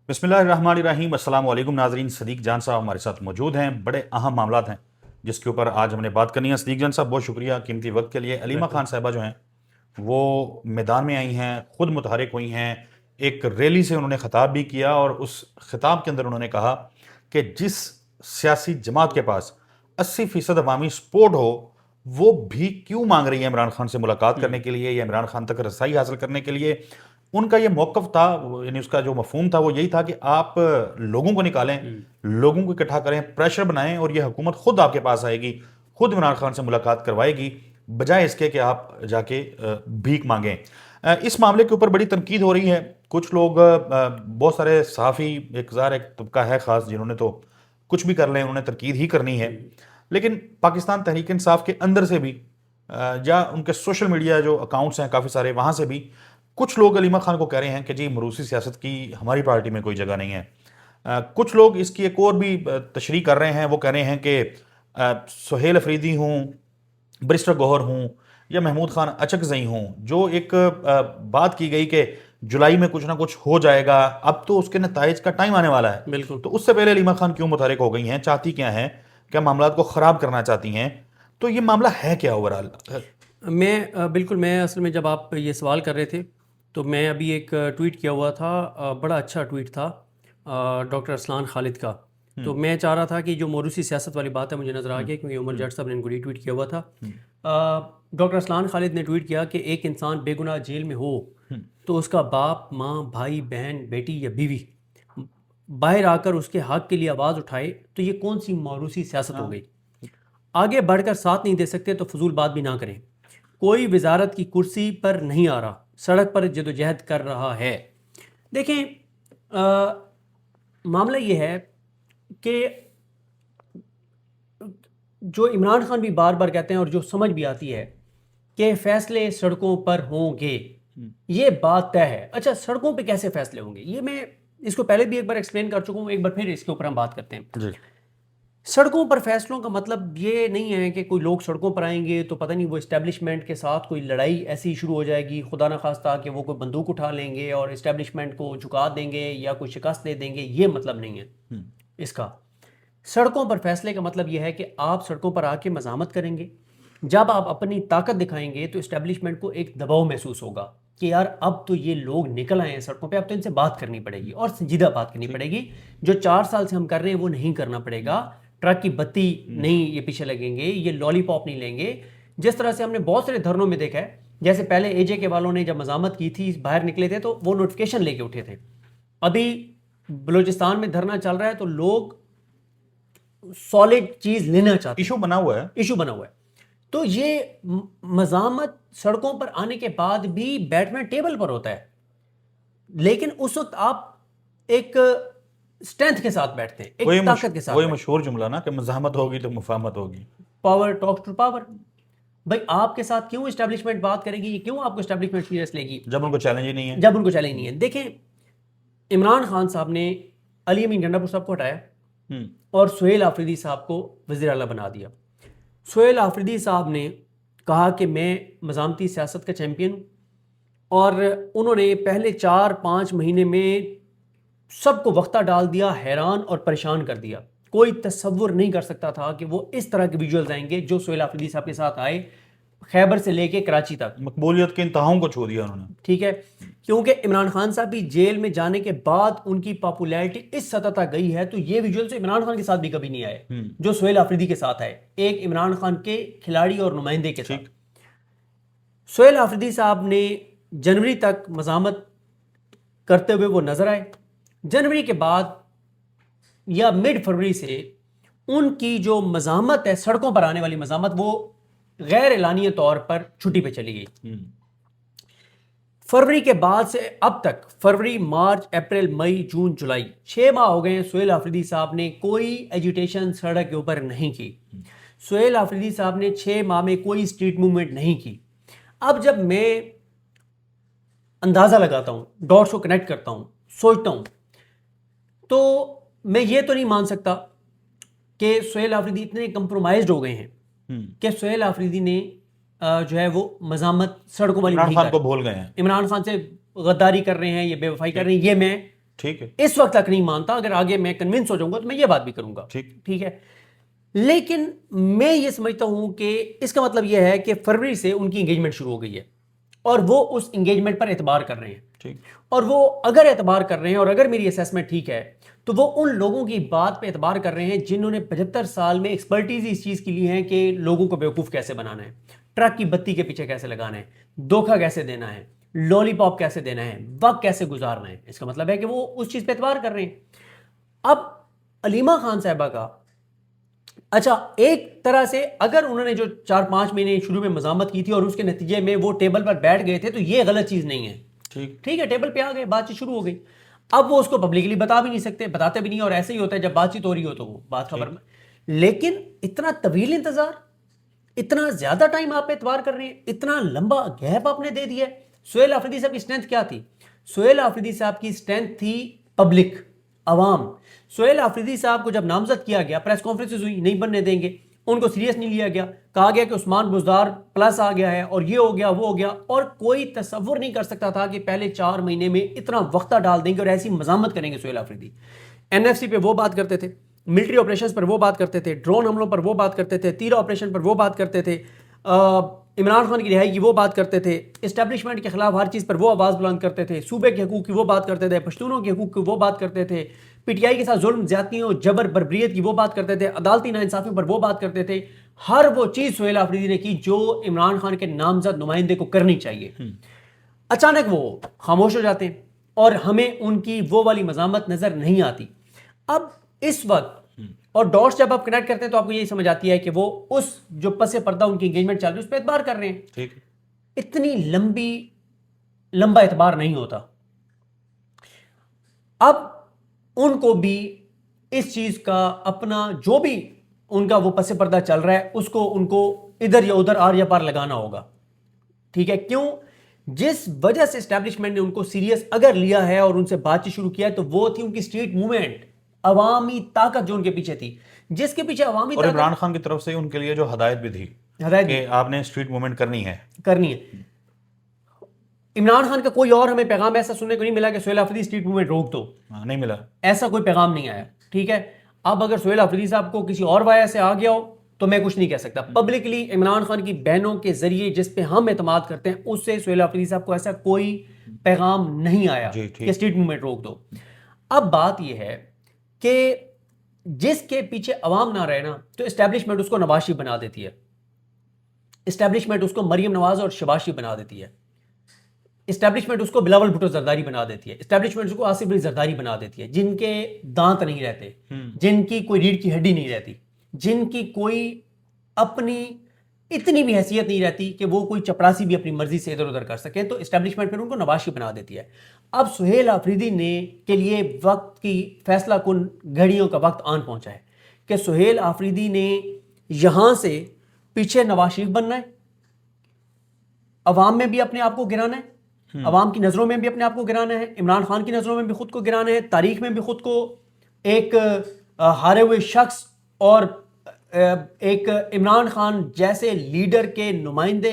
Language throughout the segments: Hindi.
बिस्मिल्लाहिर्रहमानिर्रहीम। अस्सलाम वालेकुम नाजरीन। सदीक जान साहब हमारे साथ मौजूद हैं। बड़े अहम मामला हैं जिसके ऊपर आज हमने बात करनी है। सदीक जान साहब, बहुत शुक्रिया कीमती वक्त के लिए। अलीमा वेलकम। खान साहिबा जो हैं वो मैदान में आई हैं, खुद मुतहरिक हुई हैं। एक रैली से उन्होंने खिताब भी किया और उस खिताब के अंदर उन्होंने कहा कि जिस सियासी जमात के पास 80% अवामी सपोर्ट हो वो भी क्यों मांग रही है इमरान खान से मुलाकात करने के लिए या इमरान खान तक रसाई हासिल करने के लिए। उनका ये मौक़िफ़ था, यानी उसका जो मफ़हूम था वो यही था कि आप लोगों को निकालें, लोगों को इकट्ठा करें, प्रेशर बनाएं और ये हुकूमत खुद आपके पास आएगी, खुद इमरान खान से मुलाकात करवाएगी, बजाय इसके कि आप जाके भीख मांगें। इस मामले के ऊपर बड़ी तनकीद हो रही है। कुछ लोग, बहुत सारे सहाफ़ी, एक तबका है ख़ास जिन्होंने तो कुछ भी कर लें, उन्होंने तनकीद ही करनी है। लेकिन पाकिस्तान तहरीक इंसाफ के अंदर से भी या उनके सोशल मीडिया जो अकाउंट्स हैं काफ़ी सारे, वहाँ से भी कुछ लोग अलीमा खान को कह रहे हैं कि जी मरूसी सियासत की हमारी पार्टी में कोई जगह नहीं है। कुछ लोग इसकी एक और भी तशरीह कर रहे हैं। वो कह रहे हैं कि सुहेल अफरीदी हूँ, बैरिस्टर गौहर हूँ या महमूद खान अचकज़ई हूँ, जो एक बात की गई कि जुलाई में कुछ ना कुछ हो जाएगा, अब तो उसके नताइज का टाइम आने वाला है। बिल्कुल। तो उससे पहले अलीमा खान क्यों मुतहरिक हो गई हैं, चाहती क्या हैं, क्या मामला को ख़राब करना चाहती हैं? तो ये मामला है क्या ओवरऑल? बिल्कुल, मैं असल में जब आप ये सवाल कर रहे थे तो मैं अभी एक ट्वीट किया हुआ था, बड़ा अच्छा ट्वीट था डॉक्टर असलान खालिद का। तो मैं चाह रहा था कि जो मोरूसी सियासत वाली बात है, मुझे नज़र आ गया क्योंकि उमर जट साहब ने इनको रीट्वीट किया हुआ था। डॉक्टर असलान खालिद ने ट्वीट किया कि एक इंसान बेगुनाह जेल में हो तो उसका बाप, माँ, भाई, बहन, बेटी या बीवी बाहर आकर उसके हक के लिए आवाज़ उठाए तो ये कौन सी मोरूसी सियासत हो गई। आगे बढ़कर साथ नहीं दे सकते तो फजूल बात भी ना करें। कोई वजारत की कुर्सी पर नहीं आ रहा, सड़क पर जदोजहद कर रहा है। देखें, मामला ये है कि जो इमरान खान भी बार बार कहते हैं और जो समझ भी आती है कि फैसले सड़कों पर होंगे, ये बात तय है। अच्छा, सड़कों पे कैसे फैसले होंगे, ये मैं इसको पहले भी एक बार एक्सप्लेन कर चुका हूँ, एक बार फिर इसके ऊपर हम बात करते हैं। जी। सड़कों पर फैसलों का मतलब ये नहीं है कि कोई लोग सड़कों पर आएंगे तो पता नहीं वो इस्टेब्लिशमेंट के साथ कोई लड़ाई ऐसी शुरू हो जाएगी, खुदा ना खास्ता, कि वो कोई बंदूक उठा लेंगे और इस्टेब्लिशमेंट को झुका देंगे या कोई शिकस्त दे देंगे। ये मतलब नहीं है इसका। सड़कों पर फैसले का मतलब यह है कि आप सड़कों पर आके मज़ामत करेंगे। जब आप अपनी ताकत दिखाएंगे तो इस्टेब्लिशमेंट को एक दबाव महसूस होगा कि यार अब तो ये लोग निकल आए हैं सड़कों पे, अब तो इनसे बात करनी पड़ेगी और संजीदा बात करनी पड़ेगी। जो 4 साल से हम कर रहे हैं वो नहीं करना पड़ेगा। ट्रक की बत्ती नहीं ये पीछे लगेंगे, ये लॉलीपॉप नहीं लेंगे। जिस तरह से हमने बहुत सारे धरनों में देखा है, जैसे पहले एजे के वालों ने जब मज़ामत की थी, बाहर निकले थे तो वो नोटिफिकेशन लेके उठे थे। अभी बलूचिस्तान में धरना चल रहा है तो लोग सॉलिड चीज लेना चाहते हैं। इशू बना हुआ है। इशू बना हुआ है। तो ये मज़ामत सड़कों पर आने के बाद भी बैटमैन टेबल पर होता है, लेकिन उस वक्त आप एक स्ट्रेंथ के साथ बैठते हैं, एक ताकत के साथ वही बैठते मशहूर जुमला ना कि मज़ाहमत होगी तो मुफाहमत होगी। हैं। Power talk to power. भाई आपके साथ क्यों इस्टेब्लिशमेंट बात करेगी, क्यों आपको इस्टेब्लिशमेंट सीरियस लेगी जब उनको चैलेंज ही नहीं है। जब उनको चैलेंज नहीं है। देखें, इमरान खान साहब ने अली अमीन गंडापुर साहब को हटाया और सुहेल आफरीदी साहब को वज़ीर आला बना दिया। सुहेल आफरीदी साहब ने कहा कि मैं मज़ामती सियासत का चैम्पियन हूँ, और उन्होंने पहले 4-5 महीने में सबको वक्ता डाल दिया, हैरान और परेशान कर दिया। कोई तसव्वुर नहीं कर सकता था कि वो इस तरह के विजुअल्स आएंगे जो सुहेल आफरीदी साहब के साथ आए, खैबर से लेके कराची तक। मकबूलियत के इंतहाओं को छू दिया उन्होंने। ठीक है, क्योंकि इमरान खान साहब भी जेल में जाने के बाद उनकी पॉपुलैरिटी इस सतह तक गई है। तो ये विजुअल्स इमरान खान के साथ भी कभी नहीं आए जो सुहेल आफरीदी के साथ आए, एक इमरान खान के खिलाड़ी और नुमाइंदे के साथ। सुहेल आफरीदी साहब ने जनवरी तक मज़ामत करते हुए वो नजर आए। जनवरी के बाद या मिड फरवरी से उनकी जो मज़ामत है, सड़कों पर आने वाली मज़ामत, वो गैर एलानिया तौर पर छुट्टी पे चली गई। फरवरी के बाद से अब तक, फरवरी, मार्च, अप्रैल, मई, जून, जुलाई, 6 माह हो गए हैं, सुहेल आफरीदी साहब ने कोई एजुटेशन सड़क के ऊपर नहीं की। सुहेल आफरीदी साहब ने 6 माह में कोई स्ट्रीट मूवमेंट नहीं की। अब जब मैं अंदाज़ा लगाता हूँ, डॉट्स को कनेक्ट करता हूँ, सोचता हूँ, तो मैं ये तो नहीं मान सकता कि सुहेल आफरीदी इतने कंप्रोमाइज्ड हो गए हैं कि सुहेल आफरीदी ने जो है वो मज़ामत सड़कों वाली इमरान नहीं खान कर, को भूल गए हैं। इमरान खान से गद्दारी कर रहे हैं, ये बेवफाई कर रहे हैं, ये मैं ठीक है, इस वक्त तक नहीं मानता, अगर आगे मैं कन्विंस हो जाऊंगा तो मैं ये बात भी करूंगा। ठीक। ठीक है, लेकिन मैं ये समझता हूं कि इसका मतलब यह है कि फरवरी से उनकी एंगेजमेंट शुरू हो गई है और वो उस एंगेजमेंट पर एतबार कर रहे हैं। ठीक। और वो अगर एतबार कर रहे हैं और अगर मेरी असेसमेंट ठीक है तो वो उन लोगों की बात पे एतबार कर रहे हैं जिन्होंने 75 साल में एक्सपर्टीज इस चीज़ की ली है कि लोगों को बेवकूफ़ कैसे बनाना है, ट्रक की बत्ती के पीछे कैसे लगाना है, धोखा कैसे देना है, लॉलीपॉप कैसे देना है, वक्त कैसे गुजारना है। इसका मतलब है कि वो उस चीज़ पे एतबार कर रहे हैं। अब अलीमा खान साहबा का, अच्छा, एक तरह से अगर उन्होंने जो 4-5 महीने शुरू में मजामत की थी और उसके नतीजे में वो टेबल पर बैठ गए थे तो ये गलत चीज़ नहीं है। ठीक। ठीक है, टेबल पे आ गए, बातचीत शुरू हो गई। अब वो उसको पब्लिकली बता भी नहीं सकते, बताते भी नहीं, और ऐसे ही होता है जब बातचीत हो रही हो तो वो बात खबर में। लेकिन इतना तवील इंतजार, इतना ज्यादा टाइम आप एतबार कर रहे हैं, इतना लंबा गैप आपने दे दिया है। सुहेल आफरीदी साहब की स्ट्रेंथ क्या थी? सुहेल आफरीदी साहब की स्ट्रेंथ थी पब्लिक, अवाम। सुहेल आफरीदी साहब को जब नामजद किया गया, प्रेस कॉन्फ्रेंसेज हुई, नहीं बनने देंगे, उनको सीरियस नहीं लिया गया, कहा गया कि उस्मान बुज़दार प्लस आ गया है और ये हो गया वो हो गया, और कोई तसव्वुर नहीं कर सकता था कि पहले 4 महीने में इतना वक्त डाल देंगे और ऐसी मजामत करेंगे सुहेल आफरीदी। एनएफसी पे वो बात करते थे, मिलिट्री ऑपरेशंस पर वो बात करते थे, ड्रोन हमलों पर वो बात करते थे, तीरा ऑपरेशन पर वो बात करते थे, इमरान खान की रिहाई की वो बात करते थे, इस्टेब्लिशमेंट के खिलाफ हर चीज़ पर वो आवाज़ बुलंद करते थे, सूबे के हकूक़ की वो बात करते थे, पश्तूनों के हकूक़ की वो बात करते थे, पीटीआई के साथ जुल्म, ज्यादतियों, जबर, बर्बरियत की वो बात करते थे, अदालती नाइंसाफियों पर वो बात करते थे। हर वो चीज़ सुहेल आफरीदी ने की जो इमरान खान के नामजद नुमाइंदे को करनी चाहिए। अचानक वो खामोश हो जाते हैं और हमें उनकी वो वाली मजामत नज़र नहीं आती। अब इस वक्त और डॉट्स जब आप कनेक्ट करते हैं तो आपको यही समझ आती है कि वो उस जो पसे पर्दा उनकी एंगेजमेंट चल रही है उस पर एतबार कर रहे हैं। ठीक। इतनी लंबा एतबार नहीं होता। अब उनको भी इस चीज का अपना जो भी उनका वो पसे पर्दा चल रहा है उसको उनको इधर या उधर आर या पार लगाना होगा। ठीक है, क्यों? जिस वजह से एस्टैब्लिशमेंट ने उनको सीरियस अगर लिया है और उनसे बातचीत शुरू किया है तो वो थी उनकी स्ट्रीट मूवमेंट, अवामी ताकत जो उनके पीछे थी, जिसके पीछे अवामी और ताकत, इमरान खान की तरफ से उनके लिए जो हदायत भी थी हदायत कि आपने स्ट्रीट मूवमेंट करनी है। इमरान खान का कोई और हमें पैगाम ऐसा सुनने को नहीं मिला कि सुहेल आफरीदी स्ट्रीट मूवमेंट रोक दो, नहीं मिला, ऐसा कोई पैगाम नहीं आया। ठीक है, अब अगर सुहेल आफरीदी साहब को किसी और वजह से आ गया हो तो मैं कुछ नहीं कह सकता। पब्लिकली इमरान खान की बहनों के जरिए जिस पे हम एतमाद करते हैं उससे सुहेल आफरीदी साहब को ऐसा कोई पैगाम नहीं आया कि स्ट्रीट मूवमेंट रोक दो। अब बात यह है कि जिसके पीछे अवाम ना रहे ना तो एस्टैब्लिशमेंट उसको नवाज शरीफ बना देती है, एस्टैब्लिशमेंट उसको मरियम नवाज और शहबाज शरीफ बना देती है, एस्टैब्लिशमेंट उसको बिलावल भुट्टो जरदारी बना देती है, एस्टैब्लिशमेंट उसको आसिफ अली जरदारी बना देती है, जिनके दांत नहीं रहते, जिनकी कोई रीढ़ की हड्डी नहीं रहती, जिनकी कोई अपनी इतनी भी हैसियत नहीं रहती कि वो कोई चपरासी भी अपनी मर्जी से इधर उधर कर सके, तो एस्टैब्लिशमेंट फिर उनको नवाज शरीफ बना देती है। अब सुहेल आफरीदी ने के लिए वक्त की फैसला कुन घड़ियों का वक्त आन पहुंचा है कि सुहेल आफरीदी ने यहां से पीछे नवाज शरीफ बनना है, अवाम में भी अपने आप को गिराना है, अवाम की नज़रों में भी अपने आप को गिराना है, इमरान खान की नज़रों में भी खुद को गिराना है, तारीख में भी खुद को एक हारे हुए शख्स और एक इमरान खान जैसे लीडर के नुमाइंदे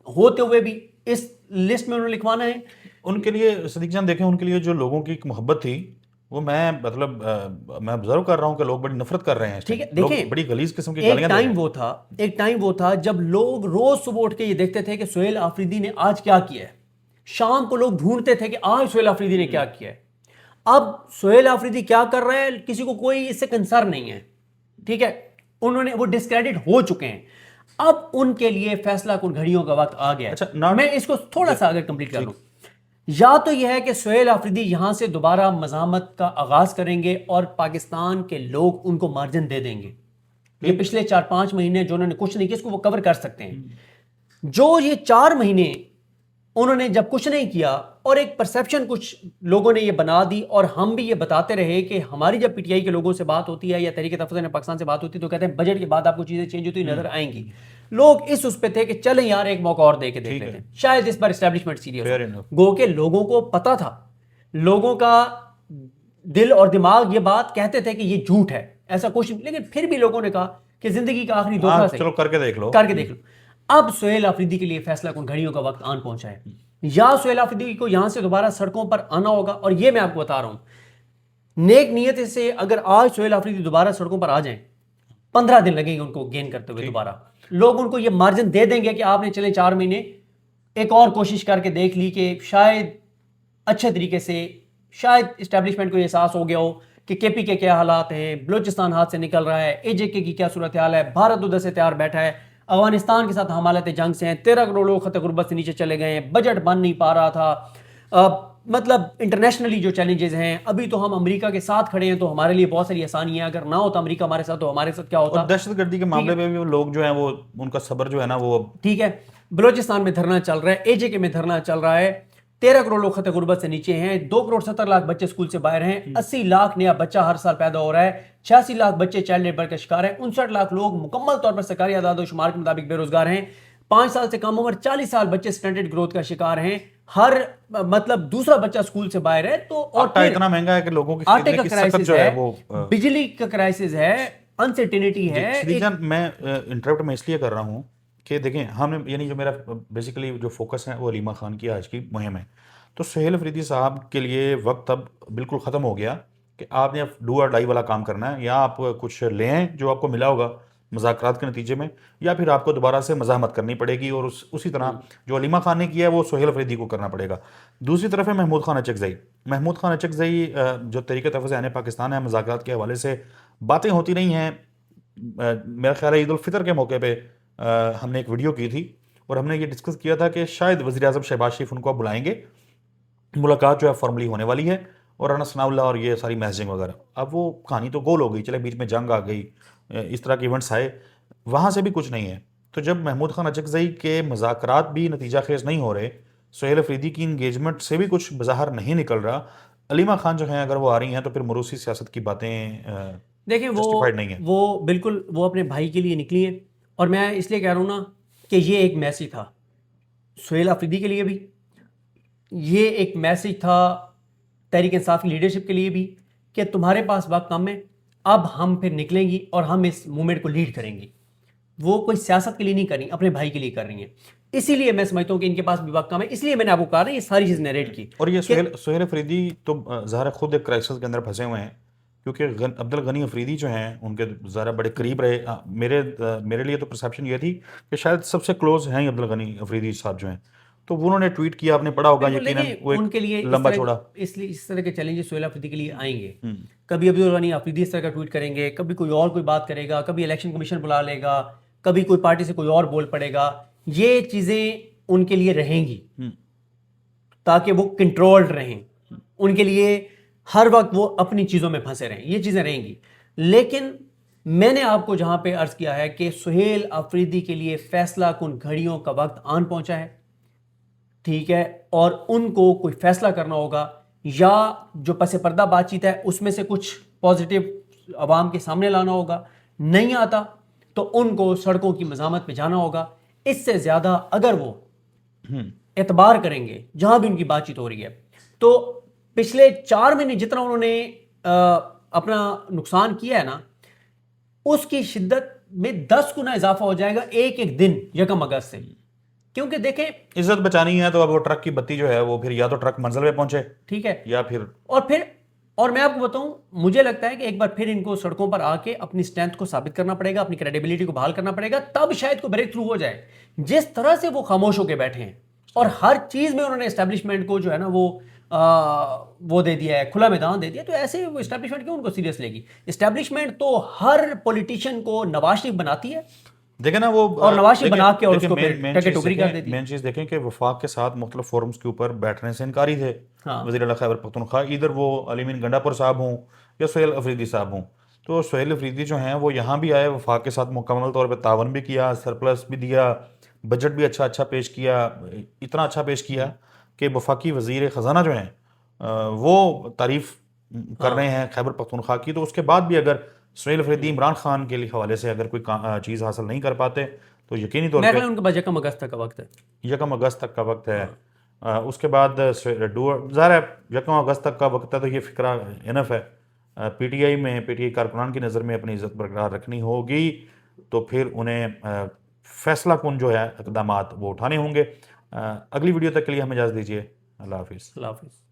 होते हुए भी इस लिस्ट में उन्होंने लिखवाना है। उनके लिए सदीक जान देखें, उनके लिए जो लोगों की एक मोहब्बत थी वो मैं मतलब मैं ऑब्जर्व कर रहा हूं कि लोग बड़ी नफरत कर रहे हैं। ठीक है, देखें, बड़ी गलीज किस्म की एक गालियां दे रहे हैं। टाइम वो था जब लोग रोज सुबह उठ के ये देखते थे कि सुहेल आफरीदी ने आज क्या किया है, शाम को लोग ढूंढते थे कि आज सुहेल आफरीदी ने क्या किया है। अब सुहेल आफरीदी क्या कर रहा है किसी को कोई इससे कंसर्न नहीं है। ठीक है, उन्होंने वो डिस्क्रेडिट हो चुके हैं। अब उनके लिए फैसला कुन घड़ियों का वक्त आ गया। अच्छा, मैं इसको थोड़ा सा अगर कंप्लीट कर लूं, या तो यह है कि सुहेल आफरीदी यहां से दोबारा मजामत का आगाज करेंगे और पाकिस्तान के लोग उनको मार्जिन दे देंगे। ये पिछले 4-5 महीने जो उन्होंने कुछ नहीं किया इसको वो कवर कर सकते हैं। जो ये 4 महीने उन्होंने जब कुछ नहीं किया और एक परसेप्शन कुछ लोगों ने ये बना दी और हम भी ये बताते रहे कि हमारी जब पीटीआई के लोगों से बात होती है या तहरीक तफज़ुल पाकिस्तान से बात होती है तो कहते हैं बजट के बाद आपको चीजें चेंज होती नजर आएंगी। लोग इस उस पे थे कि चलें यार एक मौका और दे के देख लेते हैं, शायद इस बार एस्टैब्लिशमेंट सीरियस हो। गो के लोगों को पता था, लोगों का दिल और दिमाग ये बात कहते थे कि ये झूठ है, ऐसा कुछ नहीं, लेकिन फिर भी लोगों ने कहा कि जिंदगी का आखिरी धोखा से चलो करके देख लो। अब सुहेल आफरीदी के लिए फैसला कुन घड़ियों का वक्त आन पहुंचा है। या सुहेल अफरीदी को यहां से दोबारा सड़कों पर आना होगा। और ये मैं आपको बता रहा हूं, नेक नीयत से अगर आज सुहेल अफरीदी दोबारा सड़कों पर आ जाएं, 15 दिन लगेंगे उनको गेन करते हुए दोबारा। लोग उनको ये मार्जिन दे देंगे कि आपने चले 4 महीने एक और कोशिश करके देख ली कि शायद अच्छे तरीके से, शायद इस्टेब्लिशमेंट को एहसास हो गया हो कि केपी के क्या हालात हैं, बलूचिस्तान हाथ से निकल रहा है, एजेके की क्या सूरत हाल है, भारत उधर से तैयार बैठा है, अफगानिस्तान के साथ हम हालत जंग से हैं, 13 करोड़ लोग खतरे गुर्बत से नीचे चले गए हैं, बजट बन नहीं पा रहा था, मतलब इंटरनेशनली जो चैलेंजेस हैं, अभी तो हम अमेरिका के साथ खड़े हैं तो हमारे लिए बहुत सारी आसानियां, अगर ना होता अमेरिका हमारे साथ तो हमारे साथ क्या होता। और दहशतगर्दी के मामले में भी वो लोग जो हैं वो उनका सब्र जो है ना वो ठीक है, बलूचिस्तान में धरना चल रहा है, एजेके में धरना चल रहा है, 13 करोड़ लोग खतरे गुर्बत से नीचे हैं, 2 करोड़ 70 लाख बच्चे स्कूल से बाहर हैं, 80 लाख नया बच्चा हर साल पैदा हो रहा है, 86 लाख बच्चे चाइल्ड लेबर का शिकार है, 59 लाख लोग मुकम्मल तौर पर सरकारी आदाद शुमार के मुताबिक बेरोजगार हैं, 5 साल से कम उम्र 40 साल बच्चे स्टंटेड ग्रोथ का शिकार हैं, हर मतलब दूसरा बच्चा स्कूल से बाहर है। तो और आटा इतना महंगा है कि लोगों की आटे का खरीदने की सकत क्राइसिस जो है है, वो बिजली का क्राइसिस है, अनसर्टेनिटी है। श्रीजन, मैं इंटरप्ट में इसलिए कर रहा हूँ कि देखें हमने, यानी जो मेरा बेसिकली जो फोकस है वो अलीमा खान की आज की मुहिम है। तो सुहेल अफरीदी साहब के लिए वक्त अब बिल्कुल ख़त्म हो गया कि आपने अब डू और डाई वाला काम करना है, या आप कुछ लें जो आपको मिला होगा मुज़ाकरात के नतीजे में, या फिर आपको दोबारा से मज़ाहमत करनी पड़ेगी और उसी तरह जो अलीमा खान ने किया है वो सुहेल अफरीदी को करना पड़ेगा। दूसरी तरफ है महमूद खान अचकज़ई। महमूद खान अचकज़ई जो तरीक़े तफ़ज़ आने पाकिस्तान है, मुज़ाकरात के हवाले से बातें होती नहीं हैं। मेरा ख्याल है ईद उल फितर के मौके पे हमने एक वीडियो की थी और हमने ये डिस्कस किया था कि शायद वज़ीर आज़म शहबाज शरीफ उनको बुलाएंगे, मुलाकात जो है फॉर्मली होने वाली है, और राना सनाउल्लाह और ये सारी मैसेजिंग वगैरह। अब वो कहानी तो गोल हो गई, चले बीच में जंग आ गई, इस तरह के इवेंट्स आए, वहाँ से भी कुछ नहीं है। तो जब महमूद खान अचकज़ई के मुज़ाकरात भी नतीजा खेज नहीं हो रहे, सुहेल अफरीदी की इंगेजमेंट से भी कुछ बाहर नहीं निकल रहा, अलीमा खान जो हैं अगर वो आ रही हैं तो फिर मरूसी सियासत की बातें देखें जस्टिफाइड नहीं है। वो बिल्कुल वो अपने भाई के लिए निकली हैं, और मैं इसलिए कह रहा हूँ ना कि ये एक मैसेज था सुहेल अफरीदी के लिए भी, ये एक मैसेज था तहरीक इंसाफ की लीडरशिप के लिए भी कि तुम्हारे पास वक्त कम है, अब हम फिर निकलेंगी और हम इस मूवमेंट को लीड करेंगे। वो कोई सियासत के लिए नहीं कर रही, अपने भाई के लिए कर रही हैं। इसीलिए मैं समझता हूँ कि इनके पास भी वक्त कम है, इसलिए मैंने आपको कहा ना ये सारी चीज़ नरेट की। और ये सुहेल अफरीदी तो ज़ाहिर खुद एक क्राइसिस के अंदर फंसे हुए हैं, क्योंकि अब्दुल गनी अफरीदी जो हैं उनके ज़रा बड़े करीब रहे। मेरे लिए तो परसेप्शन ये थी कि शायद सबसे क्लोज हैं अब्दुल गनी अफरीदी साहब जो हैं। तो उन्होंने ट्वीट किया, आपने पढ़ा होगा बिल्कुल, यकीनन, देखिए वो एक उनके लिए लंबा चौड़ा। इसलिए इस तरह के चैलेंजेस सुहेल अफरीदी के लिए आएंगे। कभी अब्दुल गनी अफरीदी इस तरह का ट्वीट करेंगे, कभी कोई और कोई बात करेगा, कभी इलेक्शन कमीशन बुला लेगा, कभी कोई पार्टी से कोई और बोल पड़ेगा। ये चीज़ें उनके लिए रहेंगी ताकि वो कंट्रोल्ड रहें, उनके लिए हर वक्त वो अपनी चीज़ों में फंसे रहें, ये चीज़ें रहेंगी। लेकिन मैंने आपको जहां पे अर्ज किया है कि सुहेल अफरीदी के लिए फैसला कुन घड़ियों का वक्त आन पहुंचा है, ठीक है, और उनको कोई फैसला करना होगा, या जो पसे पर्दा बातचीत है उसमें से कुछ पॉजिटिव आवाम के सामने लाना होगा। नहीं आता तो उनको सड़कों की मज़ामत पे जाना होगा। इससे ज़्यादा अगर वो एतबार करेंगे जहां भी उनकी बातचीत हो रही है, तो पिछले 4 महीने जितना उन्होंने अपना नुकसान किया है ना, उसकी शिद्दत में 10 गुना इजाफा हो जाएगा एक एक दिन 1 अगस्त से। क्योंकि देखें, इज्जत बचानी है तो अब वो ट्रक की बत्ती जो है वो फिर या तो ट्रक मंजिल पे पहुंचे, ठीक है, या फिर और मैं आपको बताऊं, मुझे लगता है कि एक बार फिर इनको सड़कों पर आके अपनी स्ट्रेंथ को साबित करना पड़ेगा, अपनी क्रेडिबिलिटी को बहाल करना पड़ेगा, तब शायद कोई ब्रेक थ्रू हो जाए। जिस तरह से वो खामोश होकर बैठे हैं और हर चीज में उन्होंने एस्टेब्लिशमेंट को जो है ना वो दे दिया है, खुला मैदान दे दिया, तो ऐसे वो एस्टेब्लिशमेंट क्यों उनको सीरियस लेगी? एस्टेब्लिशमेंट तो हर पॉलिटिशियन को नवाज शरीफ बनाती है, देखें ना वो, और नवाज शरीफ बना के और देखिए उसको मेन फिर चीज टोकरी कर देती देखें, है। मेन चीज देखें कि वफाक के साथ मुख्तलिफ फोरम्स के ऊपर बैठने से इनकारी थे हाँ। वज़ीर आला खैबर पख्तूनख्वा, इधर वो अली मीन गंडापुर साहब हों या सुहेल अफरीदी साहब हों। तो सुहेल अफरीदी जो हैं वो यहाँ भी आए, वफाक के साथ मुकम्मल तौर पर तावन भी किया, सरप्लस भी दिया, बजट भी अच्छा पेश किया, इतना अच्छा पेश किया कि वफाकी वज़ीर ख़जाना जो हैं वो तारीफ़ कर रहे हैं खैबर पख्तूनख्वा की। तो उसके बाद भी अगर सुहेल अफरीदी इमरान खान के हवाले से अगर कोई चीज़ हासिल नहीं कर पाते तो यकीनी तौर मैं पे उनके पास 1 अगस्त तक का वक्त है। 1 अगस्त तक का वक्त है। उसके बाद ज़ाहिर है 1 अगस्त तक का वक्त है, तो ये फिक्रा इनफ है। पीटीआई में पीटीआई कारकुनान की नज़र में अपनी इज़्ज़त बरकरार रखनी होगी तो फिर उन्हें फैसला कुन जो है इक़दामात वो उठाने होंगे। अगली वीडियो तक के लिए हमें इजाज़त दीजिए। अल्लाह हाफिज़। अल्लाह हाफिज़।